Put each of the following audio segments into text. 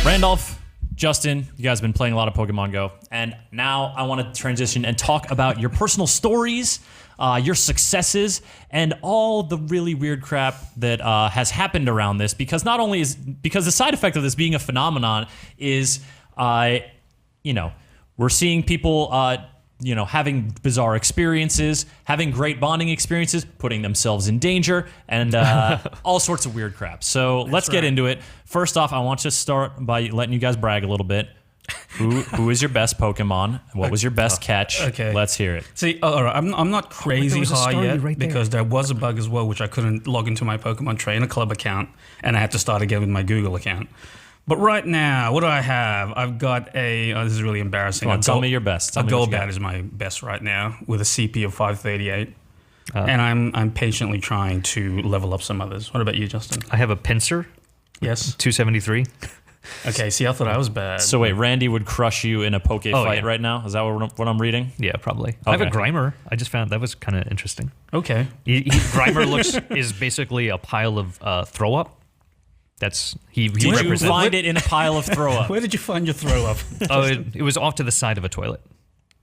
Randolph, Justin, you guys have been playing a lot of Pokemon Go, and now I want to transition and talk about your personal stories, your successes, and all the really weird crap that has happened around this. Because not only because the side effect of this being a phenomenon is, we're seeing people, having bizarre experiences, having great bonding experiences, putting themselves in danger, and all sorts of weird crap. So let's get into it. First off, I want to start by letting you guys brag a little bit. Who is your best Pokemon? What was your best catch? Okay. Let's hear it. See, all right, I'm not crazy high yet right because there was a bug as well, which I couldn't log into my Pokemon Trainer Club account, and I had to start again with my Google account. But right now, what do I have? I've got this is really embarrassing. Come on, tell me your best. A Golbat is my best right now with a CP of 538. And I'm patiently trying to level up some others. What about you, Justin? I have a Pinsir. Yes. 273. Okay, see, I thought I was bad. So wait, Randy would crush you in a Poke fight right now? Is that what I'm reading? Yeah, probably. Okay. I have a Grimer. I just found that was kind of interesting. Okay. Grimer is basically a pile of throw up. He Did you represents. find it in a pile of throw up? Where did you find your throw up? Oh, it was off to the side of a toilet.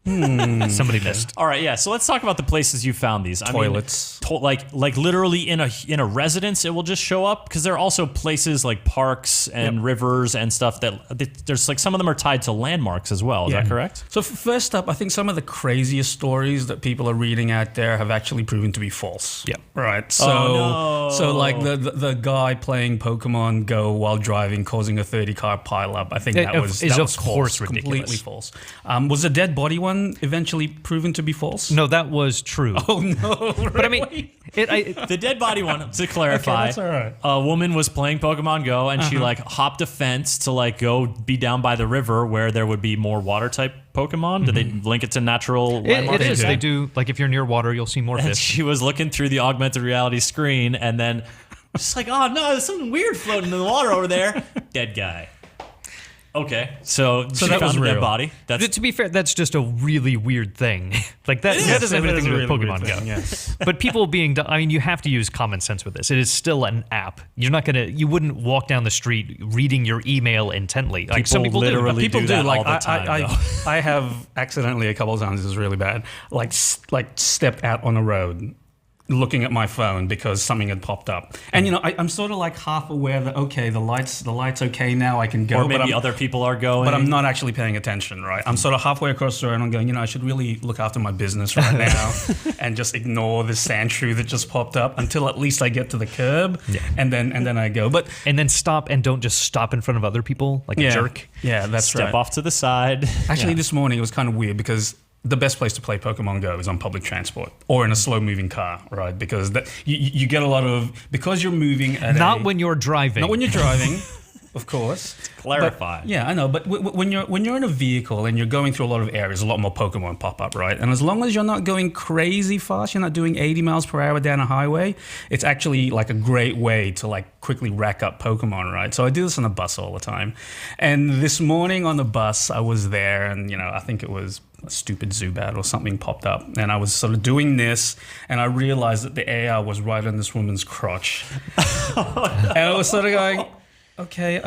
Somebody missed. All right, yeah. So let's talk about the places you found these. Toilets. I mean, like literally in a residence, it will just show up because there are also places like parks and rivers and stuff that there's like some of them are tied to landmarks as well. Is that correct? So first up, I think some of the craziest stories that people are reading out there have actually proven to be false. Yeah. Right. So so like the guy playing Pokemon Go while driving, causing a 30-car pileup. I think that was of course false, ridiculous. completely false. Was the dead body one eventually proven to be false? No, that was true. Oh no! Really? But I mean, the dead body one, to clarify, that's all right. A woman was playing Pokemon Go and she like hopped a fence to like go be down by the river where there would be more water type Pokemon. Did they link it to natural landmarks? It is. They do. Like if you're near water, you'll see more And fish. she was looking through the augmented reality screen and then just like, oh no, there's something weird floating in the water over there. Dead guy. Okay, so she that was found a dead real. body. To be fair, that's just a really weird thing. Like that doesn't have anything to do with Pokemon Go. Yes. But people I mean, you have to use common sense with this. It is still an app. You wouldn't walk down the street reading your email intently. Like some people literally People do do. that Like all the time, I have accidentally a couple of times. This is really bad. Like stepped out on a road, looking at my phone because something had popped up, and I'm sort of like half aware that okay, the lights okay now, I can go, Or maybe other people are going. but I'm not actually paying attention, right? I'm sort of halfway across the road and I'm going, I should really look after my business right now and just ignore this sand shoe that just popped up until at least I get to the curb, and then I go. But and then stop and don't just stop in front of other people like a jerk. Yeah, that's Step right. off to the side. Actually, this morning it was kind of weird because the best place to play Pokemon Go is on public transport or in a slow-moving car, right? Because you get a lot of because you're moving at Not when you're driving. not when you're driving, of course. Clarify. But, yeah, I know. But when you're in a vehicle and you're going through a lot of areas, a lot more Pokemon pop up, right? And as long as you're not going crazy fast, you're not doing 80 miles per hour down a highway, it's actually like a great way to like quickly rack up Pokemon, right? So I do this on the bus all the time. And this morning on the bus, I was there and, I think it was a stupid Zubat or something popped up. And I was sort of doing this and I realized that the AR was right on this woman's crotch. And I was sort of going, okay,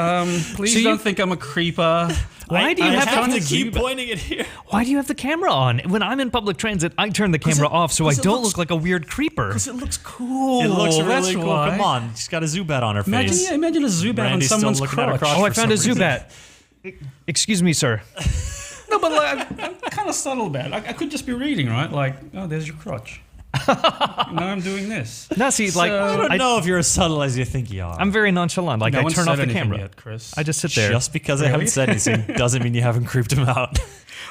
please don't think I'm a creeper. Why do you have to keep pointing it here? Why do you have the camera on? When I'm in public transit, I turn the camera off so I don't look like a weird creeper. Because it looks cool. It looks That's really cool. why. Come on, she's got a Zubat on her face. Imagine a Zubat Randy's on still someone's looking at her crotch. crotch. Oh, I for found a some reason. Zubat. Excuse me, sir. No, but like, I'm kind of subtle about it. I could just be reading, right? Like, oh, there's your crotch. Now I'm doing this. No, see, like I don't know if you're as subtle as you think you are. I'm very nonchalant. Like No I one turn said off the anything camera. yet, Chris. I just sit there. Just because I haven't said anything doesn't mean you haven't creeped him out.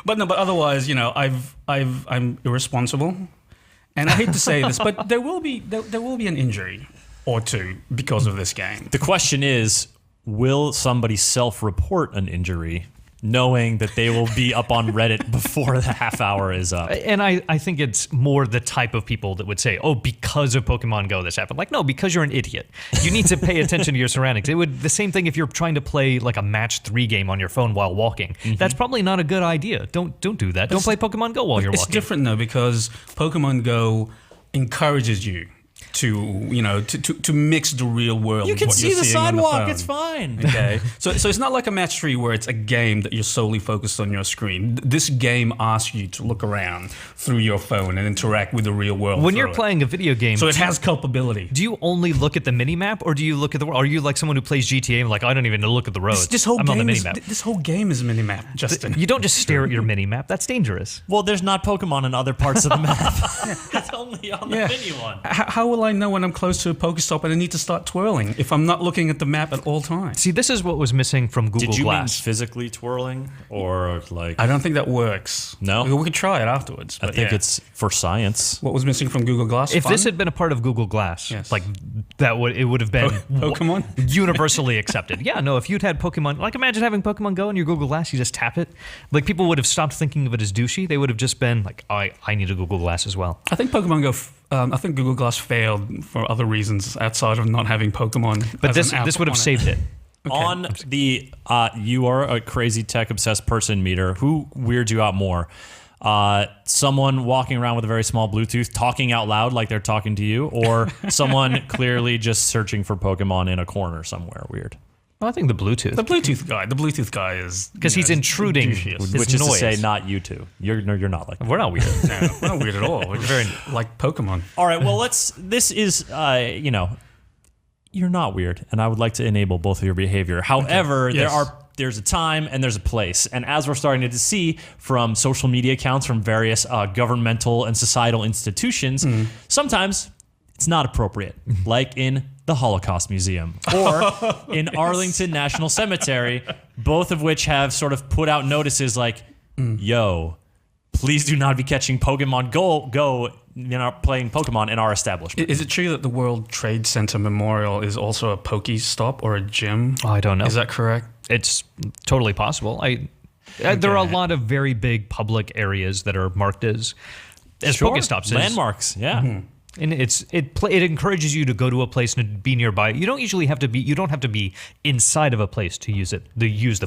But otherwise, I'm irresponsible, and I hate to say this, but there will be an injury or two because of this game. The question is, will somebody self-report an injury knowing that they will be up on Reddit before the half hour is up? And I think it's more the type of people that would say, oh, because of Pokemon Go this happened. Like, no, because you're an idiot. You need to pay attention to your surroundings. It would the same thing if you're trying to play like a match 3 game on your phone while walking. That's probably not a good idea. Don't do that. Don't play Pokemon Go while you're walking. It's different though because Pokemon Go encourages you to mix the real world. You with can what see you're the seeing on sidewalk. phone. It's fine. Okay, so it's not like a match 3 where it's a game that you're solely focused on your screen. This game asks you to look around through your phone and interact with the real world. When you're through it. playing a video game, So it has culpability. do you only look at the mini map, or do you look at the? Are you like someone who plays GTA and like I don't even look at the road? This whole I'm on the game mini is map. this whole game is a mini map, Justin. You don't just stare at your mini map. That's dangerous. Well, there's not Pokemon in other parts of the map. It's only on the mini one. How will I know when I'm close to a Pokestop and I need to start twirling if I'm not looking at the map at all times? See, this is what was missing from Google Did you Glass. mean physically twirling or like? I don't think that works. No? We could try it afterwards. I But think yeah. it's for science. What was missing from Google Glass? If Fun? this had been a part of Google Glass, Yes. like it would have been Pokemon? universally accepted. Yeah, no, if you'd had Pokemon, like imagine having Pokemon Go in your Google Glass, you just tap it. Like people would have stopped thinking of it as douchey. They would have just been like, I need a Google Glass as well. I think Pokemon Go. I think Google Glass failed for other reasons outside of not having Pokemon. But as an app this would have on it. saved it. On the you are a crazy tech obsessed person meter, who weirds you out more? Someone walking around with a very small Bluetooth talking out loud like they're talking to you, or someone clearly just searching for Pokemon in a corner somewhere weird? Well, I think the Bluetooth. The Bluetooth guy is Because he's intruding. douchiest. His Which is noise. to say, not you two. You're not like that. We're not weird. No, we're not weird at all. We're very like Pokemon. All right, well, this is, you're not weird, and I would like to enable both of your behavior. However, Yes. there's a time and there's a place. And as we're starting to see from social media accounts from various governmental and societal institutions, sometimes it's not appropriate, like in the Holocaust Museum or in Arlington National Cemetery, both of which have sort of put out notices like, yo, please do not be catching Pokemon Go playing Pokemon in our establishment. Is it true that the World Trade Center Memorial is also a Pokestop or a gym? Oh, I don't know. Is that correct? It's totally possible. There are a lot of very big public areas that are marked as Sure. Pokestops. Landmarks, yeah. And it encourages you to go to a place and be nearby. You don't have to be inside of a place to use the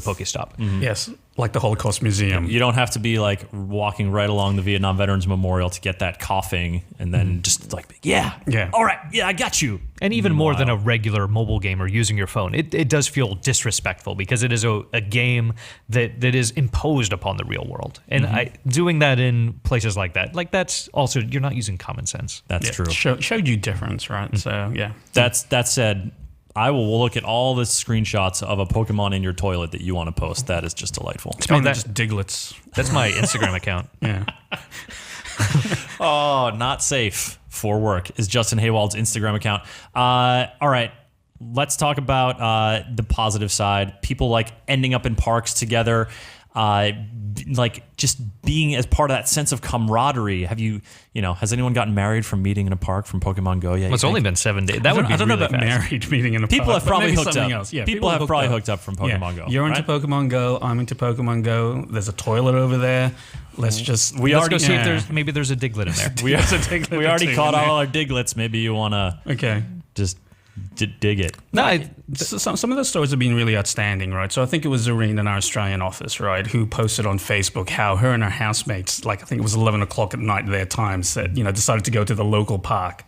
Pokestop. Yes, like the Holocaust Museum. You don't have to be like walking right along the Vietnam Veterans Memorial to get that coughing and then just like, yeah, all right, yeah, I got you. And even more than a regular mobile game or using your phone, it does feel disrespectful because it is a game that is imposed upon the real world. And doing that in places like that's also, you're not using common sense. That's true. Showed you difference, right? So yeah. That said, I will look at all the screenshots of a Pokemon in your toilet that you want to post. That is just delightful. It's mainly just Diglets. That's my Instagram account. Yeah. Oh, not safe for work is Justin Haywald's Instagram account. All right, let's talk about the positive side. People like ending up in parks together, like just being as part of that sense of camaraderie. Has anyone gotten married from meeting in a park from Pokemon Go yet? Well, it's only been 7 days. That would be I don't really know about fast. married meeting in a People park, have but probably maybe hooked something up. else. Yeah, people have probably hooked up from Pokemon Go. You're into right? Pokemon Go. I'm into Pokemon Go. There's a toilet over there. Let's just Let's go see if maybe there's a Diglett in there. We already caught all our Diglets. Maybe you want to Okay. just dig it. No, Some of those stories have been really outstanding, right? So I think it was Zareen in our Australian office, right, who posted on Facebook how her and her housemates, like I think it was 11 o'clock at night their time, said, decided to go to the local park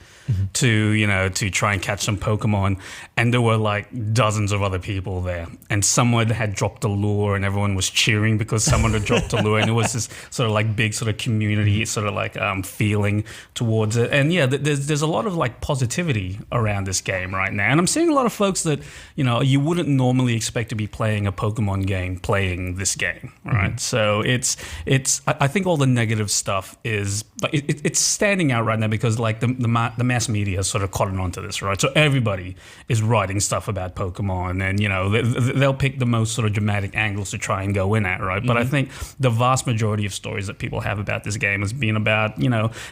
to try and catch some Pokemon. And there were like dozens of other people there. And someone had dropped a lure and everyone was cheering because someone had dropped a lure. And it was this sort of like big sort of community sort of like feeling towards it. And yeah, there's a lot of like positivity around this game right now. And I'm seeing a lot of folks that, you wouldn't normally expect to be playing a Pokemon game, playing this game, right? So I think all the negative stuff is, like, it's standing out right now because like the mass media has sort of cottoned onto this, right? So everybody is writing stuff about Pokemon and, they'll pick the most sort of dramatic angles to try and go in at, right? But I think the vast majority of stories that people have about this game has been about,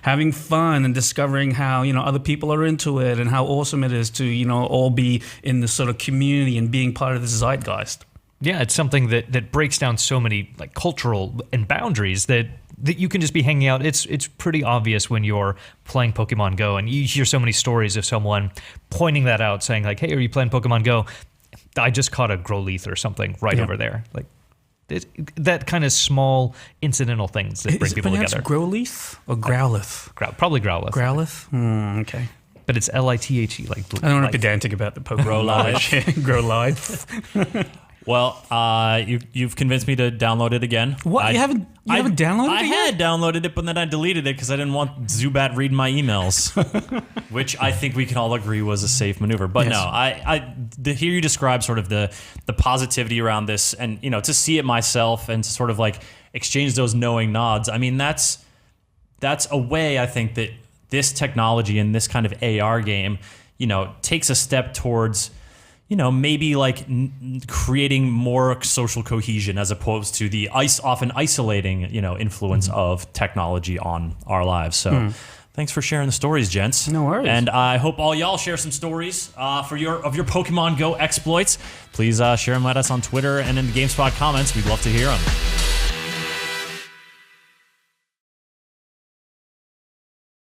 having fun and discovering how, other people are into it and how awesome it is to, all be in this sort of community and being part of this zeitgeist. Yeah, it's something that breaks down so many like cultural and boundaries that you can just be hanging out. It's pretty obvious when you're playing Pokemon Go and you hear so many stories of someone pointing that out, saying like, "Hey, are you playing Pokemon Go? I just caught a Growlithe or something right over there." Like that kind of small incidental things that bring people together. Growlithe or Growlithe? Probably Growlithe. Growlithe? Okay. But it's Lithe, like I don't want to be pedantic about the Pokemon Grow knowledge. Grow live. Well, you've convinced me to download it again. What? You haven't downloaded it I yet? had downloaded it, but then I deleted it because I didn't want Zubat reading my emails, which I think we can all agree was a safe maneuver. But Yes. no, I hear you describe sort of the positivity around this, and you know, to see it myself and to sort of like exchange those knowing nods. I mean, that's a way I think that this technology and this kind of AR game, you know, takes a step towards, you know, maybe like creating more social cohesion as opposed to the often isolating, you know, influence of technology on our lives. So thanks for sharing the stories, gents. No worries. And I hope all y'all share some stories of your Pokemon Go exploits. Please share them with us on Twitter and in the GameSpot comments. We'd love to hear them.